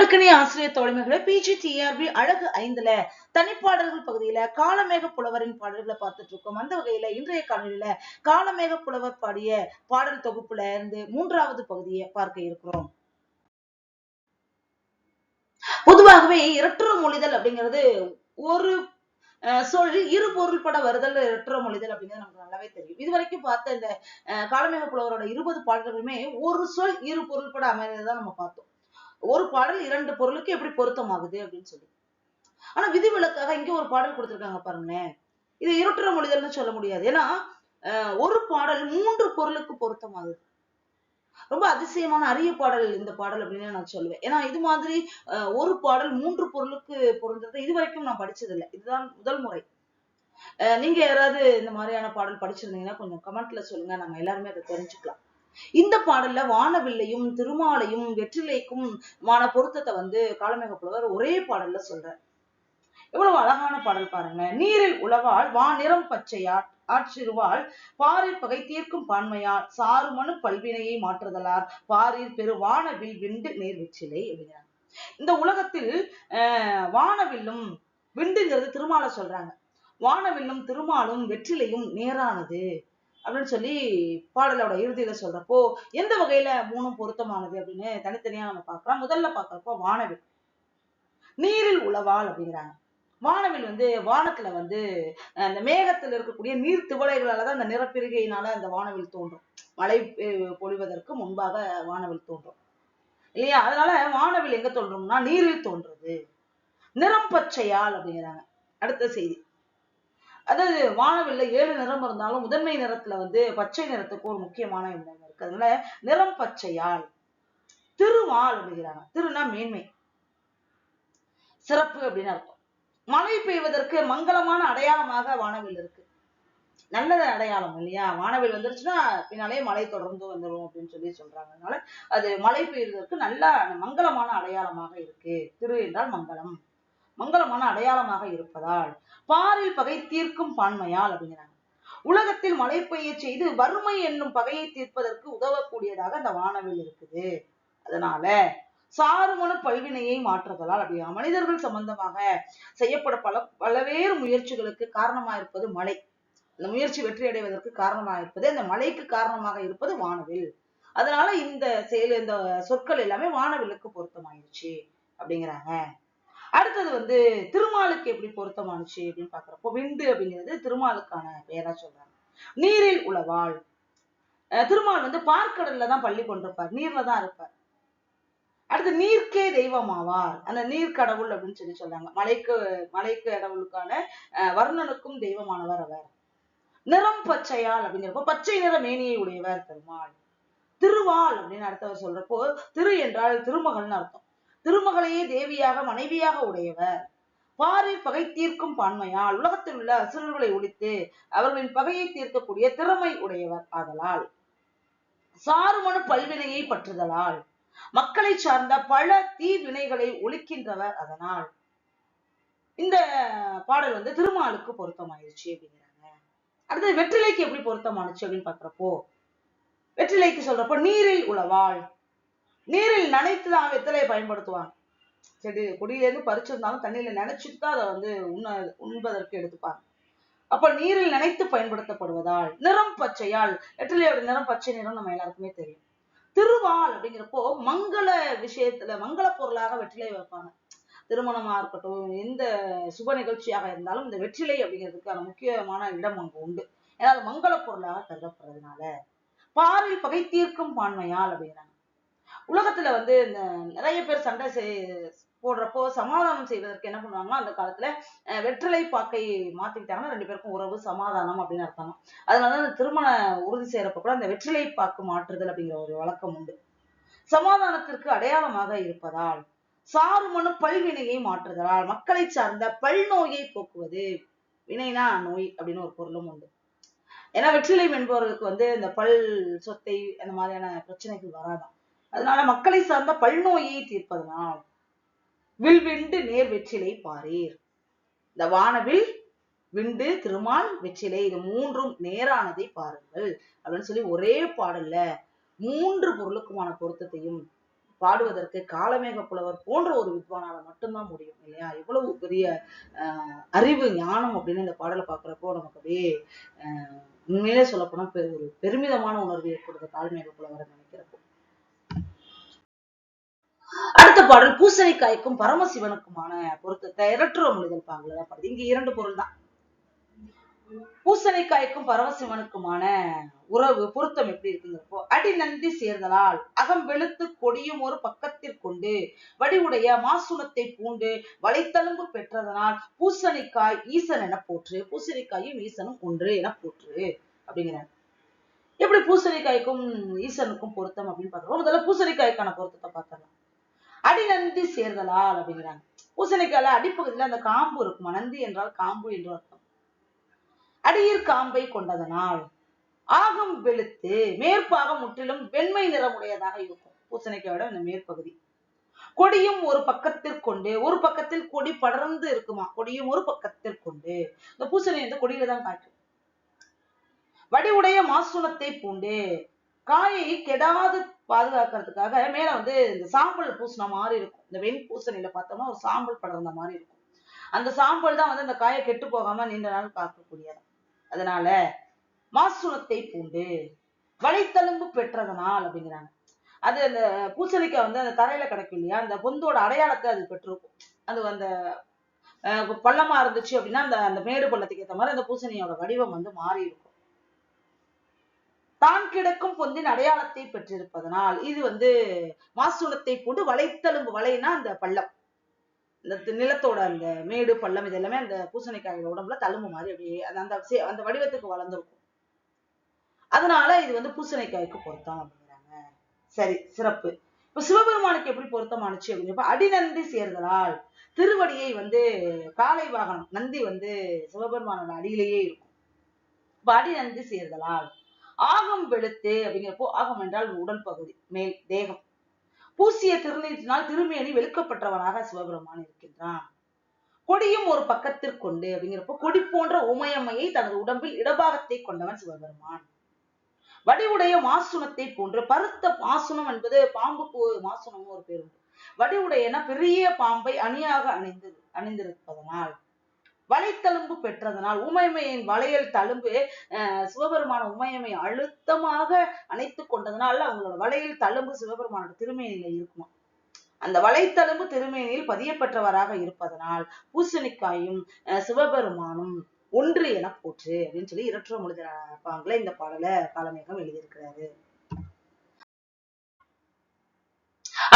அன்புக்கினிய ஆசிரியர் தோழமைகளை PGTRB அழகு 5ல தனிப்பாடல்கள் பகுதியில காலமேக புலவரின் பாடல்களை பார்த்துட்டு இருக்கோம். அந்த வகையில இன்றைய காணொலியில காலமேக புலவர் பாடிய பாடல் தொகுப்புல இருந்து 3வது பகுதியை பார்க்க இருக்கிறோம். பொதுவாகவே இரட்டுற மொழிதல் அப்படிங்கிறது ஒரு சொல் இரு பொருள்பட வருதல் இரட்டுற மொழிதல் அப்படிங்கிறது நமக்கு நல்லாவே தெரியும். இதுவரைக்கும் பார்த்த இந்த காலமேக புலவரோட 20 பாடல்களுமே ஒரு சொல் இரு பொருள்பட அமைந்ததான் நம்ம பார்த்தோம். ஒரு பாடல் 2 பொருளுக்கு எப்படி பொருத்தமாகுது அப்படின்னு சொல்லி. ஆனா விதிவிலக்காக இங்க ஒரு பாடல் கொடுத்திருக்காங்க பாருங்களேன். இது இருட்டுற மொழிதல்னு சொல்ல முடியாது. ஏன்னா ஒரு பாடல் 3 பொருளுக்கு பொருத்தமாகுது. ரொம்ப அதிசயமான அரிய பாடல் இந்த பாடல் அப்படின்னு நான் சொல்லுவேன். ஏன்னா இது மாதிரி ஒரு பாடல் 3 பொருளுக்கு பொருந்தது இது வரைக்கும் நான் படிச்சதில்லை. இதுதான் முதல் முறை. நீங்க யாராவது இந்த மாதிரியான பாடல் படிச்சிருந்தீங்கன்னா கொஞ்சம் கமெண்ட்ல சொல்லுங்க. நம்ம எல்லாருமே அதை தெரிஞ்சுக்கலாம். இந்த பாடல்ல வானவில்லையும் திருமாலையும் வெற்றிலைக்கும் பொருத்தத்தை காலமேக புலவர் ஒரே பாடல்ல சொல்றார். எவ்வளவு அழகான பாடல் பாருங்க. நீரில் உளவாள் வானிறம் பச்சையார் ஆற்றிருவாள் பாரில் பகை தீர்க்கும் பான்மையார் சாறுமனு பல்வினையை மாற்றுதலார் பாரில் பெரு வானவில் விண்டு நேர் வெற்றிலை அப்படிங்கிறாங்க. இந்த உலகத்தில் வானவில்லும் விண்டுங்கிறது திருமாலை சொல்றாங்க. வானவில்லும் திருமாலும் வெற்றிலையும் நேரானது அப்படின்னு சொல்லி பாடலோட இறுதியில சொல்றப்போ எந்த வகையில 3ம் பொருத்தமானது அப்படின்னு தனித்தனியா நம்ம பார்க்கலாம். முதல்ல பார்க்கறப்போ வானவில். நீரில் உளவாள் அப்படிங்கிறாங்க. வானவில் வானத்துல அந்த மேகத்துல இருக்கக்கூடிய நீர் திவலைகளாலதான் அந்த நிறப்பிரிகையினால அந்த வானவில் தோன்றும். மழை பொழிவதற்கு முன்பாக வானவில் தோன்றும் இல்லையா? அதனால வானவில் எங்க தோன்றும்னா நீரில் தோன்றுறது. நிறம் பச்சையால் அப்படிங்கிறாங்க. அடுத்த செய்தி, அதாவது வானவில்ல 7 நிறம் இருந்தாலும் முதன்மை நிறத்துல பச்சை நிறத்துக்கு ஒரு முக்கியமான இடம் இருக்கு. அதனால நிறம் பச்சையால். திருமால் அப்படிங்கிறாங்க. திருனா மேன்மை, சிறப்பு அப்படின்னு அர்த்தம். மழை பெய்வதற்கு மங்களமான அடையாளமாக வானவில் இருக்கு. நல்ல அடையாளம் இல்லையா? வானவில் வந்துருச்சுன்னா பின்னாலே மழை தொடர்ந்து வந்துடும் அப்படின்னு சொல்லி சொல்றாங்க. அதனால அது மழை பெய்வதற்கு நல்ல மங்களமான அடையாளமாக இருக்கு. திரு என்றால் மங்களம், மங்களமான அடையாளமாக இருப்பதால் பாரில் பகை தீர்க்கும் பான்மையால் அப்படிங்கிறாங்க. உலகத்தில் மழை பெய்ய செய்து வறுமை என்னும் பகையை தீர்ப்பதற்கு உதவக்கூடியதாக அந்த வானவில் இருக்குது. அதனால சாறுமன பல்வினையை மாற்றுதலால் அப்படியா மனிதர்கள் சம்பந்தமாக செய்யப்பட பலவேறு முயற்சிகளுக்கு காரணமா இருப்பது மழை. அந்த முயற்சி வெற்றி அடைவதற்கு காரணமாக இருப்பது அந்த மழைக்கு காரணமாக இருப்பது வானவில். அதனால இந்த செயல் இந்த சொற்கள் எல்லாமே வானவிலுக்கு பொருத்தமாயிருச்சு அப்படிங்கிறாங்க. அடுத்தது திருமாலுக்கு எப்படி பொருத்தமானுச்சு அப்படின்னு பாக்குறப்போ விந்து அப்படிங்கிறது திருமாலுக்கான பெயரா சொல்றாங்க. நீரில் உளவாள். திருமால் பார்க்கடல்ல தான் பள்ளி கொண்டிருப்பார், நீர்ல தான் இருப்பார். அடுத்து நீர்க்கே தெய்வமாவார். அந்த நீர் கடவுள் அப்படின்னு சொல்லி சொல்றாங்க. மலைக்கு கடவுளுக்கான வர்ணனுக்கும் தெய்வமானவர் அவர். நிறம் பச்சையால் அப்படிங்கிறப்போ பச்சை நிற மேனியை உடையவர் திருமால். திருவாள் அப்படின்னு அடுத்தவர் சொல்றப்போ திரு என்றால் திருமகள்னு அர்த்தம். திருமகளையே தேவியாக மனைவியாக உடையவர். பாரில் பகை தீர்க்கும் பான்மையால் உலகத்தில் உள்ள அசுரர்களை ஒழித்து அவர்களின் பகையை தீர்க்கக்கூடிய திறமை உடையவர் ஆதலால். சாறுமனு பல்வினையை பற்றுதலால் மக்களை சார்ந்த பல தீவினைகளை ஒழிக்கின்றவர். அதனால் இந்த பாடல் திருமாலுக்கு பொருத்தமாயிருச்சு அப்படிங்கிறாங்க. அடுத்தது வெற்றிலைக்கு எப்படி பொருத்தமானுச்சு அப்படின்னு பாக்குறப்போ வெற்றிலைக்கு சொல்றப்போ நீரில் உளவாள். நீரில் நனைத்துதான் வெற்றிலையை பயன்படுத்துவாங்க. செடி கொடியிலேருந்து பறிச்சிருந்தாலும் தண்ணியில நினைச்சிட்டு தான் அதை உண்பதற்கு எடுத்துப்பாங்க. அப்ப நீரில் நினைத்து பயன்படுத்தப்படுவதால். நிறம் பச்சையால். வெற்றிலையோட நிறம் பச்சை நிறம் நம்ம எல்லாருக்குமே தெரியும். திருவாள் அப்படிங்கிறப்போ மங்கள விஷயத்துல மங்கள பொருளாக வெற்றிலை வைப்பாங்க. திருமணமா இருக்கட்டும், எந்த சுப நிகழ்ச்சியாக இருந்தாலும் இந்த வெற்றிலை அப்படிங்கிறதுக்கான முக்கியமான இடம் அங்க உண்டு. ஏன்னா அது மங்கள பொருளாக கருதப்படுறதுனால. பாரில் பகை தீர்க்கும் பான்மையால் அப்படிங்கிறாங்க. உலகத்துல இந்த நிறைய பேர் சண்டை போடுறப்போ சமாதானம் செய்வதற்கு என்ன பண்ணுவாங்கன்னா அந்த காலத்துல வெற்றிலை பாக்கை மாத்திக்கிட்டாங்கன்னா 2 பேருக்கும் உறவு சமாதானம் அப்படின்னு அர்த்தம். அதனால அந்த திருமண உறுதி செய்யறப்ப கூட அந்த வெற்றிலை பாக்கு மாற்றுதல் அப்படிங்கிற ஒரு வழக்கம் உண்டு. சமாதானத்திற்கு அடையாளமாக இருப்பதால். சாறுமனு பல்வினையை மாற்றுதலால் மக்களை சார்ந்த பல் நோயை போக்குவது. வினைனா நோய் அப்படின்னு ஒரு பொருளும் உண்டு. ஏன்னா வெற்றிலை என்பவர்களுக்கு இந்த பல் சொத்தை அந்த மாதிரியான பிரச்சனைகள் வராதான். அதனால மக்களை சார்ந்த பல் நோயை தீர்ப்பதனால். வில்விண்டு நேர் வெற்றிலை பாரீர். இந்த வானவில், விண்டு, திருமால், வெற்றிலை இது 3ம் நேரானதை பாருங்கள் அப்படின்னு சொல்லி ஒரே பாடல்ல 3 பொருளுக்குமான பொருத்தத்தையும் பாடுவதற்கு காளமேக புலவர் போன்ற ஒரு வித்வானால மட்டும்தான் முடியும் இல்லையா? இவ்வளவு பெரிய அறிவு ஞானம் அப்படின்னு இந்த பாடலை பார்க்கிறப்போ நமக்கு அப்படியே உண்மையிலே சொல்லப்போனா ஒரு பெருமிதமான உணர்வு ஏற்படுது காளமேக புலவரை நினைக்கிறப்போ. அடுத்த பாடல் பூசணிக்காய்க்கும் பரமசிவனுக்குமான பொருத்தத்தை இரட்டுற மொழிதல் பாங்கல தான் பாடுது. இங்க இரண்டு பொருள் தான். பூசணிக்காய்க்கும் பரமசிவனுக்குமான உறவு பொருத்தம் எப்படி இருக்குங்கிறப்போ, அடி நந்தி சேர்தலால் அகம் வெளுத்து கொடியும் ஒரு பக்கத்திற்கொண்டு வடிவுடைய மாசுணத்தை பூண்டு வளைத்தழும்பு பெற்றதனால் பூசணிக்காய் ஈசன் என போற்று, பூசணிக்காயும் ஈசனும் ஒன்று என போற்று அப்படிங்கிறாங்க. எப்படி பூசணிக்காய்க்கும் ஈசனுக்கும் பொருத்தம் அப்படின்னு பாக்குறோம். முதல்ல பூசணிக்காய்க்கான பொருத்தத்தை பார்த்தலாம். அடிநந்தி சேர்தலால் அப்படிங்கிறாங்க. பூசணிக்காயில அடிப்பகுதியில அந்த காம்பு இருக்குமா, நந்தி என்றால் காம்பு என்று அர்த்தம். அடியிற் காம்பை கொண்டதனால் ஆகம் வெளுத்து மேற்பாகம் முற்றிலும் வெண்மை நிறமுடையதாக இருக்கும் பூசணிக்காயோட இந்த மேற்பகுதி. கொடியும் ஒரு பக்கத்திற்கொண்டு, ஒரு பக்கத்தில் கொடி படர்ந்து இருக்குமா, கொடியும் ஒரு பக்கத்திற்கொண்டு. இந்த பூசணி வந்து கொடியில தான் காய்க்கும். வடிவுடைய மாசுணத்தை பூண்டு காயை கெடாது பாதுகாக்கிறதுக்காக மேல வந்து இந்த சாம்பல் பூசின மாதிரி இருக்கும். இந்த வெண் பூசணியில பார்த்தோம்னா ஒரு சாம்பல் படர்ந்த மாதிரி இருக்கும். அந்த சாம்பல் தான் வந்து அந்த காயை கெட்டு போகாம நீண்ட நாள் காக்கக்கூடியது. அதனால மாசுணத்தை பூண்டு வளைத்தழும்பு பெற்றதனால் அப்படிங்கிறாங்க. அது அந்த பூசணிக்காய் வந்து அந்த தரையில கிடைக்கும் இல்லையா, அந்த பொந்தோட அடையாளத்தை அது பெற்றிருக்கும். அது அந்த பள்ளமா இருந்துச்சு அப்படின்னா அந்த அந்த மேடு பள்ளத்துக்கு ஏற்ற மாதிரி அந்த பூசணியோட வடிவம் வந்து மாறி இருக்கும். தான் கிடக்கும் பொந்தின் அடையாளத்தை பெற்றிருப்பதனால் இது வந்து மாசுணத்தை பூண்டு வளைத்தழும்பு, வளைனா அந்த பள்ளம், இந்த நிலத்தோட அந்த மேடு பள்ளம் இது எல்லாமே அந்த பூசணிக்காயோட உடம்புல தழும்பு மாதிரி அப்படியே அந்த அந்த வடிவத்துக்கு வளர்ந்துருக்கும். அதனால இது வந்து பூசணிக்காய்க்கு பொருத்தம் அப்படிங்கிறாங்க. சரி, சிறப்பு. இப்ப சிவபெருமானுக்கு எப்படி பொருத்தமானுச்சு அப்படிங்கிறப்ப அடிநந்தி சேர்தலால் திருவடியை வந்து காளை வாகனம் நந்தி வந்து சிவபெருமானோட அடியிலேயே இருக்கும். இப்ப அடிநந்தி சேர்தலால் ஆகம் வெளுத்து அப்படிங்கிறப்போ, ஆகம் என்றால் உடல் பகுதி, மேல் தேகம், பூசிய திருநீற்றினால் திருமேனி வெளுக்கப்பட்டவனாக சிவபெருமான் இருக்கின்றான். கொடியும் ஒரு பக்கத்திற்கொண்டு அப்படிங்கிறப்போ, கொடி போன்ற உமையம்மையை தனது உடம்பில் இடபாகத்தை கொண்டவன் சிவபெருமான். வடிவுடைய மாசுணத்தை போன்று, பருத்த மாசுணம் என்பது பாம்புக்கு மாசுணம் ஒரு பேர் உண்டு. வடிவுடையன பெரிய பாம்பை அணியாக அணிந்திருப்பதனால் வளைத்தழும்பு பெற்றதனால் உமையம்மையின் வளையல் தழும்பு சிவபெருமான உமையம்மை அழுத்தமாக அணைத்து கொண்டதனால அவங்களோட வளையல் தழும்பு சிவபெருமானோட திருமேனியில இருக்குமா. அந்த வளைத்தழும்பு திருமேனியில் பதியப்பெற்றவராக இருப்பதனால் பூசணிக்காயும் சிவபெருமானும் ஒன்று என போற்று அப்படின்னு சொல்லி இரற்ற மொழிபாங்கல இந்த பாடலை காளமேகம் எழுதியிருக்கிறாரு.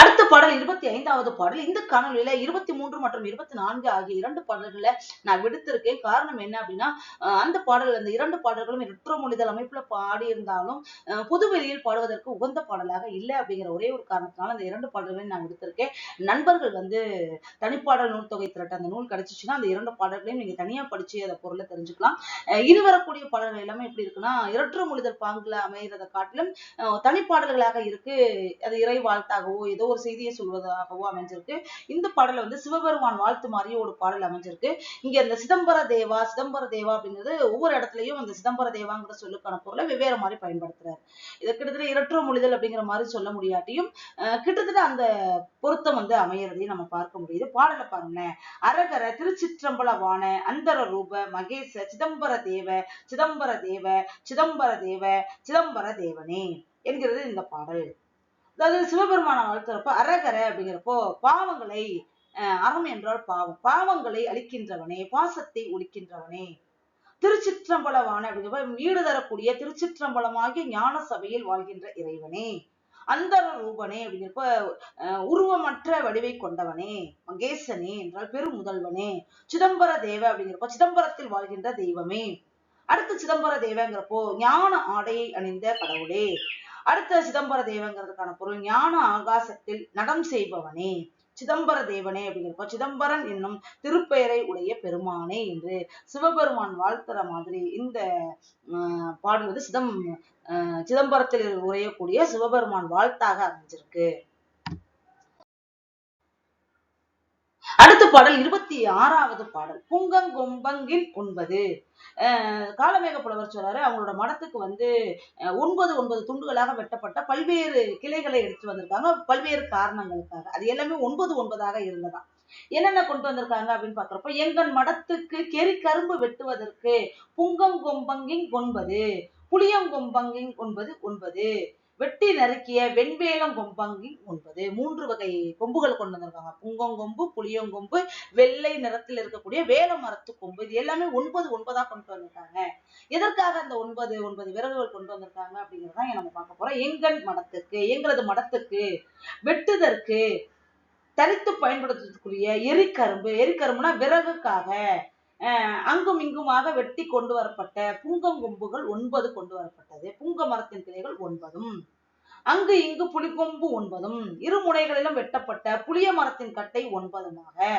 அடுத்த பாடல் 25வது பாடல். இந்த காணொலியில 23 மற்றும் 24 ஆகிய இரண்டு பாடல்களை நான் விடுத்திருக்கேன். காரணம் என்ன அப்படின்னா, அந்த பாடல் அந்த இரண்டு பாடல்களும் இரற்ற மொழிதல் அமைப்புல பாடியிருந்தாலும் பொதுவெளியில் பாடுவதற்கு உகந்த பாடலாக இல்லை அப்படிங்கிற ஒரே ஒரு காரணத்தினால அந்த இரண்டு பாடல்களையும் நான் விடுத்திருக்கேன். நண்பர்கள் வந்து தனிப்பாடல் நூல் தொகை திரட்ட அந்த நூல் கிடைச்சிச்சுன்னா அந்த இரண்டு பாடல்களையும் நீங்க தனியா படிச்சு அதை பொருளை தெரிஞ்சுக்கலாம். இனி வரக்கூடிய பாடல்கள் எல்லாமே எப்படி இருக்குன்னா, இரற்ற மொழிதல் பாங்குல அமைகிறத காட்டிலும் தனிப்பாடல்களாக இருக்கு. அது இறை வாழ்த்தாகவோ ஏதோ ஒரு செய்தியை சொல்வதாகவோ அமைஞ்சிருக்கு. இந்த பாடல வந்து சிவபெருமான் வாழ்த்து மாதிரியே ஒரு பாடல் அமைஞ்சிருக்கு. இங்க இந்த சிதம்பர தேவா அப்படிங்கிறது ஒவ்வொரு இடத்துலயும் அந்த சிதம்பர தேவாங்கிற சொல்லுக்கான பொருளை வெவ்வேறு மாதிரி பயன்படுத்துறாரு. இதை கிட்டத்தட்ட இரற்ற மொழிதல் அப்படிங்கிற மாதிரி சொல்ல முடியாட்டியும் கிட்டத்தட்ட அந்த பொருத்தம் வந்து அமையறதையும் நம்ம பார்க்க முடியுது. பாடலை பாருங்களேன். அரகர திருச்சிற்றம்பலவான அந்தர ரூப மகேச சிதம்பர தேவ சிதம்பர தேவ சிதம்பர தேவ சிதம்பர தேவனே என்கிறது இந்த பாடல். அதாவது சிவபெருமான வாழ்த்துறப்ப அரகர அப்படிங்கிறப்போ பாவங்களை, அறம் என்றால் பாவம், பாவங்களை அழிக்கின்றவனே, பாசத்தை ஒழிக்கின்றவனே. திருச்சிற்றம்பலவான அப்படிங்கிறப்ப வீடு தரக்கூடிய திருச்சிற்றம்பலமாகிய ஞான சபையில் வாழ்கின்ற இறைவனே. அந்தர ரூபனே அப்படிங்கிறப்ப உருவமற்ற வடிவை கொண்டவனே. மகேசனே என்றால் பெருமுதல்வனே. சிதம்பர தேவ அப்படிங்கிறப்ப சிதம்பரத்தில் வாழ்கின்ற தெய்வமே. அடுத்து சிதம்பர தேவங்கிறப்போ ஞான ஆடையை அணிந்த கடவுளே. அடுத்த சிதம்பர தேவங்கிறதுக்கான பொருள் ஞான ஆகாசத்தில் நடம் செய்பவனே. சிதம்பர தேவனே அப்படிங்கிறப்ப சிதம்பரன் என்னும் திருப்பெயரை உடைய பெருமானே என்று சிவபெருமான் வாழ்த்துற மாதிரி இந்த பாடல் வந்து சிதம்பரத்தில் உரையக்கூடிய சிவபெருமான் வாழ்த்தாக அமைஞ்சிருக்கு. அடுத்த பாடல் 26வது பாடல் புங்கங்கொம்பங்கின் 9. காளமேக புலவர் சொல்றாரு, அவங்களோட மடத்துக்கு வந்து 9 துண்டுகளாக வெட்டப்பட்ட பல்வேறு கிளைகளை எடுத்து வந்திருக்காங்க பல்வேறு காரணங்களுக்காக. அது எல்லாமே 9 இருந்ததா. என்னென்ன கொண்டு வந்திருக்காங்க அப்படின்னு பாக்குறப்ப, எங்கள் மடத்துக்கு கெரிக்கரும்பு வெட்டுவதற்கு புங்கங்கொம்பங்கின் 9, புளியங்கொம்பங்கின் 9, வெட்டி நறுக்கிய வெண்வேலம் கொம்பங்கின் 9. 3 வகை கொம்புகள் கொண்டு வந்திருக்காங்க. புங்கங்கொம்பு, புளியங்கொம்பு, வெள்ளை நிறத்தில் இருக்கக்கூடிய வேல மரத்து கொம்பு. இது எல்லாமே 9 கொண்டு வந்திருக்காங்க. எதற்காக அந்த 9 விறகுகள் கொண்டு வந்திருக்காங்க அப்படிங்கிறதான் நம்ம பார்க்க போறோம். எங்களது மடத்துக்கு வெட்டுதற்கு தரித்து பயன்படுத்தக்கூடிய எரிக்கரும்புனா விறகுக்காக அங்கும் இங்குமாக வெட்டி கொண்டு வரப்பட்ட புங்கங்கொம்புகள் 9 கொண்டு வரப்பட்டது. புங்க மரத்தின் கிளைகள் 9, அங்கு இங்கு புளிக்கொம்பு 9, இரு முனைகளிலும் வெட்டப்பட்ட புளிய மரத்தின் கட்டை 9,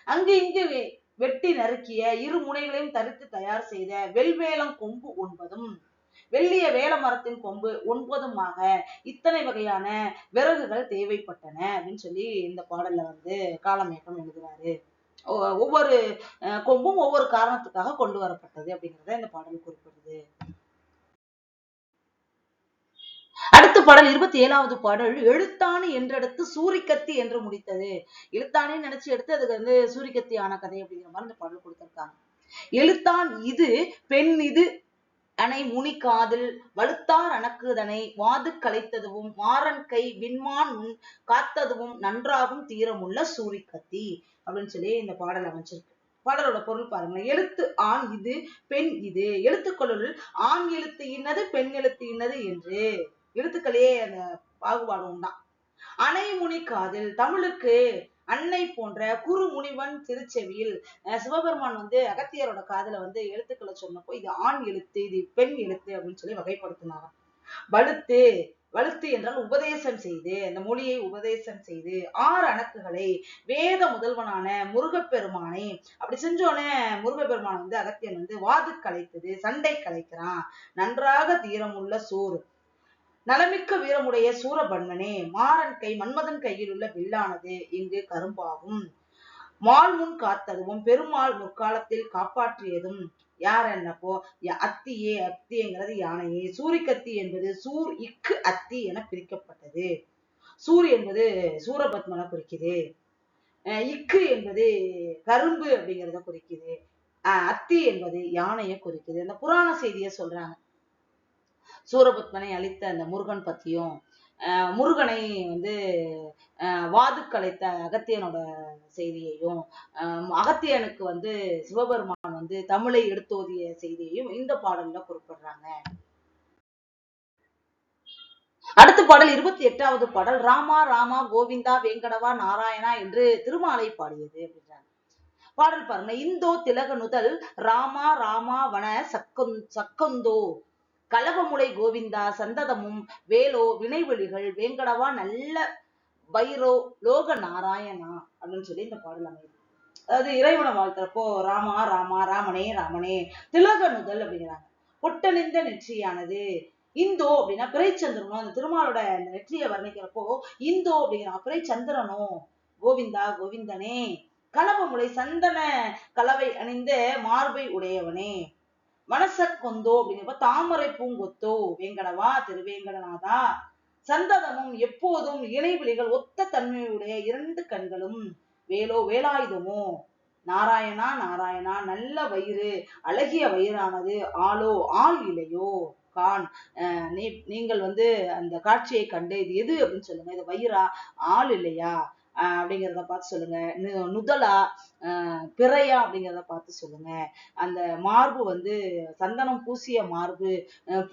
அங்கு இங்கு வெட்டி நறுக்கிய இரு முனைகளையும் தரித்து தயார் செய்த வெல்வேலம் கொம்பு 9, வெள்ளிய வேல மரத்தின் கொம்பு 9, இத்தனை வகையான விறகுகள் தேவைப்பட்டன அப்படின்னு சொல்லி இந்த பாடல்ல வந்து காளமேகம் எழுதுறாரு. ஒவ்வொரு கொம்பும் ஒவ்வொரு காரணத்துக்காக கொண்டு வரப்பட்டது அப்படிங்கறத இந்த பாடல் குறிப்பிடுது. அடுத்த பாடல் 27வது பாடல் எழுத்தாணி என்றெடுத்து சூரிக்கத்தி என்று முடித்தது. எழுத்தாணின்னு நினைச்சு எடுத்து அதுக்கு வந்து சூரிக்கத்தி ஆன கதை அப்படிங்கிற மாதிரி இந்த பாடல் கொடுத்திருக்காங்க. எழுத்தான் இது பெண் இது அணை முனி காதில் வலுத்தார் அணக்குதனை வாது கலைத்ததுவும் மாறன் கை விண்மான் காத்ததுவும் நன்றாகும் தீரமுள்ள சூரிக்கத்தி அப்படின்னு சொல்லி இந்த பாடல் அமைச்சிருக்கு. பாடலோட பொருள் பாருங்க. எழுத்து ஆண் இது பெண் இது. எழுத்துக்களுள் ஆண் எழுத்து இன்னது பெண் எழுத்து இன்னது என்று எழுத்துக்களே அந்த பாகுபாடு உண்டாம். அணைமுனி காதில் தமிழுக்கு அன்னை போன்ற குரு முனிவன் திருச்செவியில் சிவபெருமான் வந்து அகத்தியரோட காதுல வந்து எழுத்துக்களை சொன்னப்போ இது ஆண் எழுத்து இது பெண் எழுத்து அப்படின்னு சொல்லி வகைப்படுத்தினாங்க. வலுத்து என்றால் உபதேசம் செய்து அந்த மொழியை உபதேசம் செய்து 6 அணக்குகளை வேத முதல்வனான முருகப்பெருமானை அப்படி செஞ்சோன்னே முருகப்பெருமான் வந்து அகத்தியன் வந்து வாது கலைத்தது சண்டை கலைக்கிறான். நன்றாக தீரமுள்ள சோறு நலமிக்க வீரமுடைய சூரபன்மனே மாறன் கை மன்மதன் கையில் உள்ள வில்லானது இங்கு கரும்பாகும். மால் முன் காத்ததும் பெருமாள் முற்காலத்தில் காப்பாற்றியதும் யார் என்னப்போ அத்திங்கிறது யானையே. சூரிக்கத்தி என்பது சூர் இக்கு அத்தி என பிரிக்கப்பட்டது. சூர் என்பது சூரபத்மனை குறிக்குது. இக்கு என்பது கரும்பு அப்படிங்கிறத குறிக்குது. அத்தி என்பது யானையை குறிக்குது. இந்த புராண செய்தியை சொல்றாங்க. சூரபத்மனை அழித்த அந்த முருகன் பத்தியும் முருகனை வந்து வாது கலைத்த அகத்தியனோட செய்தியையும் அகத்தியனுக்கு வந்து சிவபெருமான் வந்து தமிழை எடுத்தோதிய செய்தியையும் இந்த பாடல்ல குறிப்பிடுறாங்க. அடுத்த பாடல் 28வது பாடல் ராமா ராமா கோவிந்தா வேங்கடவா நாராயணா என்று திருமாலை பாடியது அப்படின்றாங்க. பாடல் பாருங்க. இந்தோ திலக நுதல் ராமா ராமா வன சக்கந்தோ கலபமுலை கோவிந்தா சந்ததமும் வேலோ வினைவெளிகள் வேங்கடவா நல்ல வைரோ லோக நாராயணா அப்படின்னு சொல்லி இந்த பாடல் அமையுது. அதாவது இறைவனை வாழ்த்துறப்போ ராமா ராமா ராமனே ராமனே திலக நுதல் அப்படிங்கிறாங்க. பொட்டணிந்த நெற்றியானது. இந்தோ அப்படின்னா பிறைச்சந்திரனும் அந்த திருமாலோட நெற்றியை வர்ணிக்கிறப்போ இந்தோ அப்படிங்கிறான் பிறைச்சந்திரனும் கோவிந்தா கோவிந்தனே கலபமுலை சந்தன கலவை அணிந்த மார்பை உடையவனே மனசக்கொந்தோ அப்படிங்கிறப்ப தாமரை பூங்கொத்தோ வேங்கடவா திருவேங்கடநாதா சந்ததமும் எப்போதும் இணைவிழிகள் ஒத்த தன்மையுடைய 2 கண்களும் வேலோ வேலாயுதமோ நாராயணா நாராயணா நல்ல வயிறு அழகிய வயிறானது ஆளோ ஆள் இலையோ கான் நீங்கள் வந்து அந்த காட்சியை கண்டு இது எது அப்படின்னு சொல்லுங்க. இது வயிறா ஆள் இல்லையா அப்படிங்கிறத பார்த்து சொல்லுங்க. நுதலா பிறையா அப்படிங்கிறத பார்த்து சொல்லுங்க. அந்த மார்பு வந்து சந்தனம் பூசிய மார்பு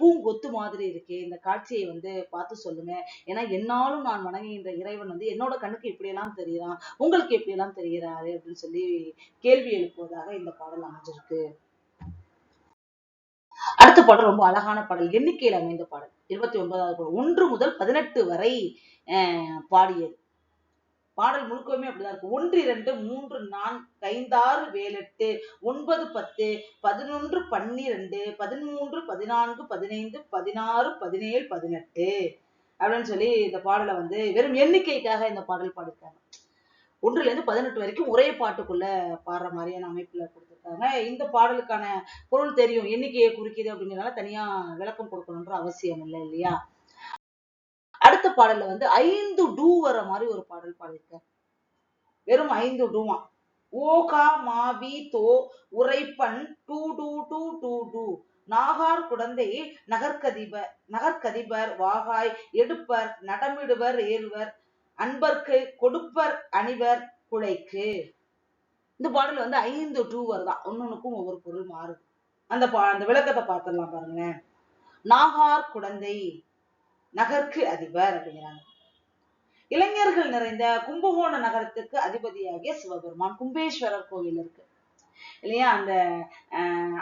பூங்கொத்து மாதிரி இருக்கு. இந்த காட்சியை வந்து பார்த்து சொல்லுங்க. ஏன்னா என்னாலும் நான் வணங்குகின்ற இறைவன் வந்து என்னோட கண்ணுக்கு இப்படி எல்லாம் தெரியுறான் உங்களுக்கு எப்படி எல்லாம் தெரிகிறாரு அப்படின்னு சொல்லி கேள்வி எழுப்புவதாக இந்த பாடல் அமைஞ்சிருக்கு. அடுத்த பாடல் ரொம்ப அழகான பாடல். எண்ணிக்கையில் அமைந்த பாடல் 29வது பாடல் 1 முதல் 18 வரை பாடியது. பாடல் முழுக்கவுமே அப்படிதான் இருக்கு. 1 2 3 4 5 6 7 8 9 10 11 12 13 14 15 16 17 18 அப்படின்னு சொல்லி இந்த பாடலை வந்து வெறும் எண்ணிக்கைக்காக இந்த பாடல் பாடிருக்காங்க. 1ல இருந்து 18 வரைக்கும் ஒரே பாட்டுக்குள்ள பாடுற மாதிரியான அமைப்புல கொடுத்திருக்காங்க. இந்த பாடலுக்கான பொருள் தெரியும், எண்ணிக்கையை குறிக்குது அப்படிங்கிறதுனால தனியா விளக்கம் கொடுக்கணுன்ற அவசியம் இல்லை இல்லையா? அடுத்த பாடல்ல வந்து 5 டூ வர மாதிரி ஒரு பாடல் பாடியிருக்காரு. வெறும் 5 டூவா. ஓ கா மா வி தோ உரைப்பன் டூ டூ டூ டூ டூ நாகார் குடந்தை நகர்கதிபர் வாகாய் எடுப்பர் நடமிடுவர் ஏறுவர் அன்பர்க்கு கொடுப்பர் அணிவர் குழைக்கு. இந்த பாடல் வந்து 5 டூவர் தான், ஒன்னொன்னுக்கும் ஒவ்வொரு பொருள் மாறுது. அந்த விளக்கத்தை பார்த்துடலாம் பாருங்களேன். நாகார் குடந்தை நகர்க்கு அதிபர் அப்படிங்கிறாங்க. இளைஞர்கள் நிறைந்த கும்பகோண நகரத்துக்கு அதிபதியாகிய சிவபெருமான். கும்பேஸ்வரர் கோவில் இருக்கு இல்லையா? அந்த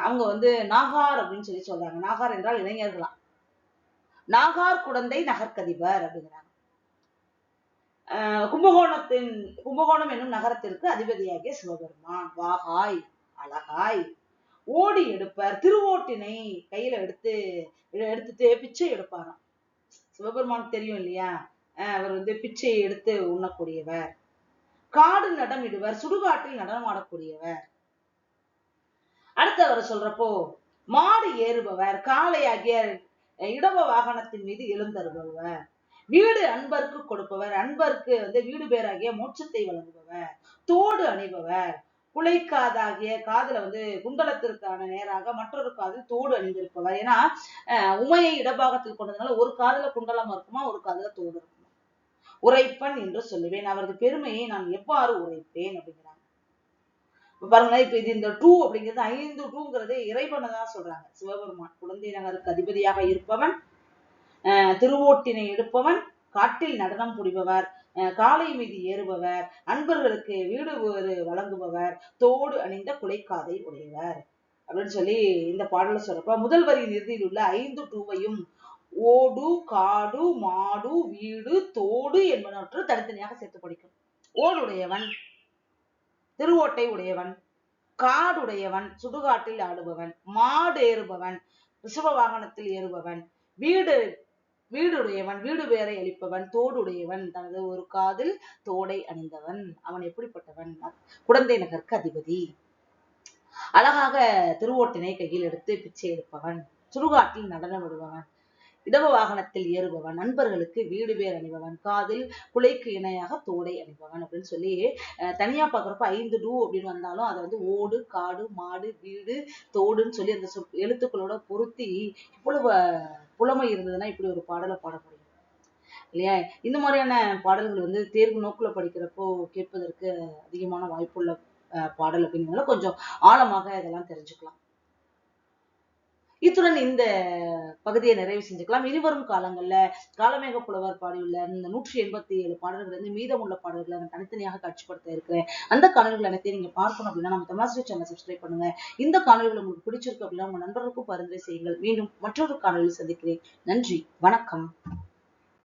அவங்க வந்து நாகார் அப்படின்னு சொல்லி சொல்றாங்க. நாகார் என்றால் இளைஞர்களாம். நாகார் குடந்தை நகர்கதிபர் அப்படிங்கிறாங்க. கும்பகோணம் என்னும் நகரத்திற்கு அதிபதியாகிய சிவபெருமான். வாகாய் அழகாய் ஓடி எடுப்பர், திருவோட்டினை கையில எடுத்துட்டு பிச்சை எடுப்பாராம். சிவபெருமானுக்கு தெரியும் இல்லையா, அவர் வந்து பிச்சையை எடுத்து உண்ணக்கூடியவர். காடு நடமிடுவர், சுடுகாட்டில் நடனம் ஆடக்கூடியவர். அடுத்து அவர் சொல்றப்போ மாடு ஏறுபவர், காளையாகிய இடவ வாகனத்தின் மீது எழுந்தருபவர். வீடு அன்பர்க்கு கொடுப்பவர், அன்பர்க்கு வந்து வீடு பேராகிய மோட்சத்தை வழங்குபவர். தோடு அணிபவர், குலைக்காதாகிய காதுல வந்து குண்டலத்திற்கான நேராக மற்றொரு காதில் தோடு அணிந்திருப்பவர். ஏன்னா உமையை இடபாகத்தில் கொண்டதுனால ஒரு காதுல குண்டலம் இருக்குமா, ஒரு காதுல தோடு இருக்குமா. உரைப்பன் என்று சொல்லுவேன், அவரது பெருமையை நான் எவ்வாறு உரைப்பேன் அப்படிங்கிறாங்க. பாருங்களேன், இப்ப இது இந்த டூ அப்படிங்கிறது 5 டூங்கிறது இறைவனை தான் சொல்றாங்க. சிவபெருமான் குழந்தை நகருக்கு அதிபதியாக இருப்பவன், திருவோட்டினை எடுப்பவன், காட்டில் நடனம் புரிபவர், காளை மீது ஏறுபவர், அன்பர்களுக்கு வீடு வழங்குபவர், தோடு அணிந்த குலைக்காதை உடையவர் அப்படின்னு சொல்லி இந்த பாடல சொல்றப்ப முதல் வரியின் இறுதியில் உள்ள 5 டூவையும் ஓடு காடு மாடு வீடு தோடு என்பனவற்று தனித்தனியாக சேர்த்து படிக்கும். ஓடுடையவன் திருவோட்டை உடையவன், காடுடையவன் சுடுகாட்டில் ஆடுபவன், மாடு ஏறுபவன் ரிஷப வாகனத்தில் ஏறுபவன், வீடுடையவன் வீடு பேரை அளிப்பவன், தோடுடையவன் தனது ஒரு காதில் தோடை அணிந்தவன். அவன் எப்படிப்பட்டவன்? குடந்தை நகருக்கு அதிபதி. அழகாக திருவோட்டினை கையில் எடுத்து பிச்சை எடுப்பவன், சுடுகாட்டில் நடனம் விடுபவன், இடவ வாகனத்தில் ஏறுபவன், நண்பர்களுக்கு வீடு பேர் அணிபவன், காதில் குலைக்கு இணையாக தோடை அணிபவன் அப்படின்னு சொல்லி தனியா பாக்குறப்ப 5 டூ அப்படின்னு வந்தாலும் அதை வந்து ஓடு காடு மாடு வீடு தோடுன்னு சொல்லி அந்த எழுத்துக்களோட பொருத்தி இவ்வளவு புலமை இருந்ததுன்னா இப்படி ஒரு பாடலை பாட முடியும் இல்லையா? இந்த மாதிரியான பாடல்கள் வந்து தேர்வு நோக்குல படிக்கிறப்போ கேட்பதற்கு அதிகமான வாய்ப்புள்ள பாடல் அப்படிங்கிறதுனால கொஞ்சம் ஆழமாக இதெல்லாம் தெரிஞ்சுக்கலாம். இத்துடன் இந்த பகுதியை நிறைவு செஞ்சுக்கலாம். இனிவரும் காலங்கள்ல காலமேக புலவர் பாடியுள்ள இந்த 187 பாடல்கள் வந்து மீதமுள்ள பாடல்களை நான் தனித்தனியாக காட்சிப்படுத்த இருக்கிறேன். அந்த காணொலிகள் அனைத்தையும் நீங்க பார்க்கணும் அப்படின்னா நம்ம தமிழாசிரியர் சேனல் சப்ஸ்கிரைப் பண்ணுங்க. இந்த காணொலிகள் உங்களுக்கு பிடிச்சிருக்கு அப்படின்னா உங்க நண்பர்களுக்கும் பரிந்துரை செய்யுங்கள். மீண்டும் மற்றொரு காணொலியில் சந்திக்கிறேன். நன்றி, வணக்கம்.